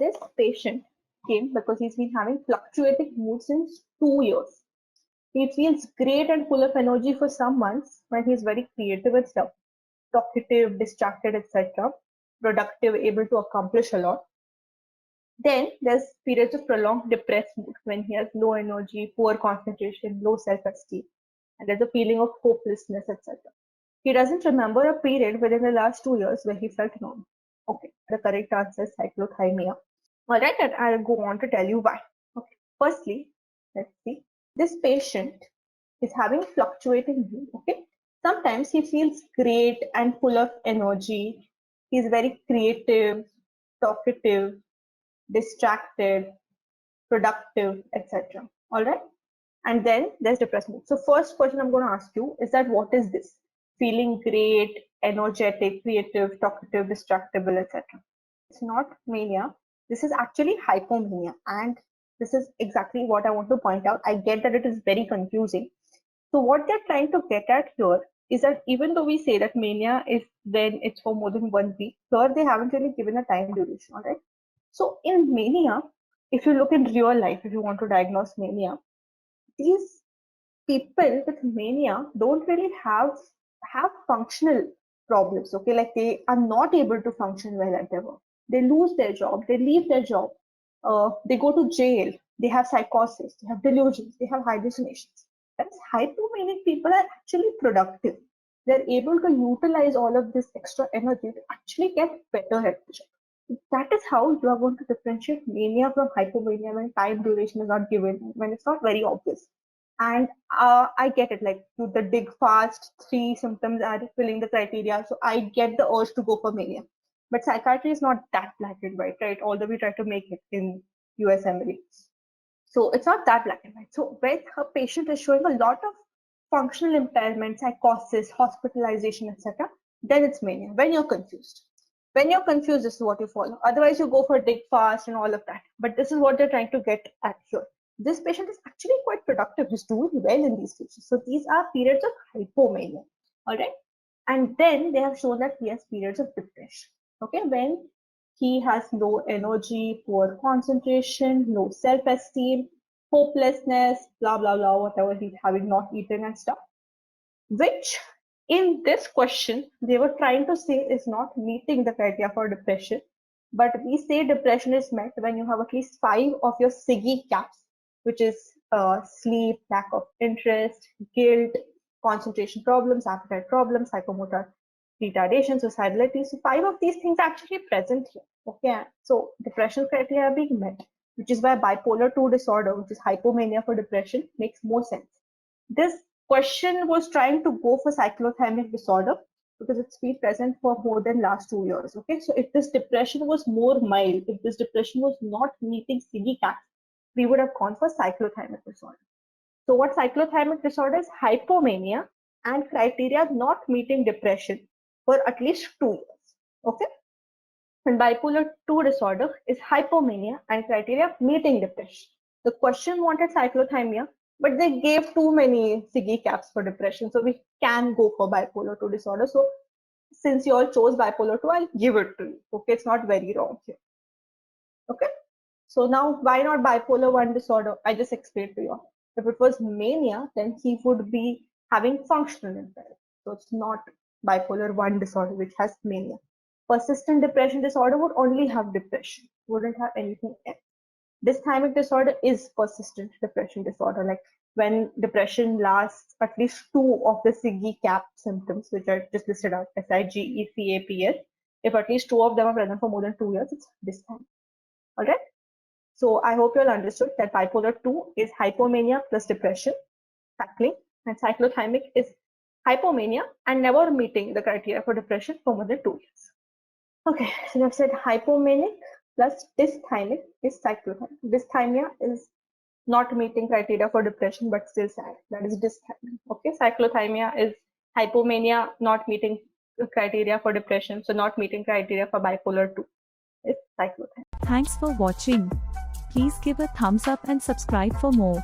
this patient came because he's been having fluctuating mood since 2 years. He feels great and full of energy for some months when he's very creative and stuff, talkative, distracted, etc., productive, able to accomplish a lot. Then there's periods of prolonged depressed mood when he has low energy, poor concentration, low self-esteem, and there's a feeling of hopelessness, etc. He doesn't remember a period within the last 2 years where he felt normal. Okay, the correct answer is cyclothymia. All right, and I'll go on to tell you why. Okay, firstly, let's see. This patient is having fluctuating mood. Okay, sometimes he feels great and full of energy. He's very creative, talkative, distracted, productive, etc. All right, and then there's depressed mood. So first question I'm going to ask you is that what is this? Feeling great, energetic, creative, talkative, distractible, etc. It's not mania. This is actually hypomania, and this is exactly what I want to point out. I get that it is very confusing. So what they're trying to get at here is that even though we say that mania is when it's for more than 1 week, here they haven't really given a time duration, all right? So in mania, if you look in real life, if you want to diagnose mania, these people with mania don't really have functional problems, okay? Like they are not able to function well at their work. They lose their job, they leave their job, they go to jail, they have psychosis, they have delusions, they have hallucinations. Whereas hypomanic people are actually productive. They're able to utilize all of this extra energy to actually get better at the job. That is how you are going to differentiate mania from hypomania when time duration is not given, when it's not very obvious. And I get it, like the big fast 3 symptoms are filling the criteria. So I get the urge to go for mania. But psychiatry is not that black and white, right? Although we try to make it in USMLE. So it's not that black and white. So when her patient is showing a lot of functional impairment, psychosis, hospitalization, etc., then it's mania. When you're confused. When you're confused, this is what you follow. Otherwise, you go for dig fast and all of that. But this is what they're trying to get at here. This patient is actually quite productive. He's doing well in these cases. So these are periods of hypomania. All right. And then they have shown that he has periods of depression. Okay. When he has low energy, poor concentration, low self-esteem, hopelessness, blah, blah, blah, whatever he's having, not eaten and stuff, which in this question, they were trying to say is not meeting the criteria for depression. But we say depression is met when you have at least 5 of your SIGI caps, which is sleep, lack of interest, guilt, concentration problems, appetite problems, psychomotor retardation, suicidality. So 5 of these things are actually present here. Okay, so depression criteria are being met, which is why bipolar 2 disorder, which is hypomania for depression, makes more sense. This question was trying to go for cyclothymic disorder because it's been present for more than last 2 years. Okay, so if this depression was more mild, if this depression was not meeting SIGI caps, we would have gone for cyclothymic disorder. So what cyclothymic disorder is? Hypomania and criteria not meeting depression for at least 2 years. Okay. And bipolar 2 disorder is hypomania and criteria meeting depression. The question wanted cyclothymia, but they gave too many SIGI caps for depression. So we can go for bipolar 2 disorder. So since you all chose bipolar 2, I'll give it to you. Okay, it's not very wrong here. Okay. So now, why not bipolar 1 disorder? I just explained to you. If it was mania, then he would be having functional impairment. So it's not bipolar 1 disorder, which has mania. Persistent depression disorder would only have depression, wouldn't have anything else. Dysthymic disorder is persistent depression disorder, like when depression lasts at least 2 of the SIGI cap symptoms, which are just listed out, SIG, ECAPS. If at least 2 of them are present for more than 2 years, it's dysthymic. All right. So I hope you all understood that bipolar 2 is hypomania plus depression, tackling, and cyclothymic is hypomania and never meeting the criteria for depression for more than 2 years. Okay, so I've said hypomanic plus dysthymic is cyclothymic. Dysthymia is not meeting criteria for depression but still sad. That is dysthymia. Okay, cyclothymia is hypomania not meeting the criteria for depression, so not meeting criteria for bipolar 2 is cyclothymia. Thanks for watching. Please give a thumbs up and subscribe for more.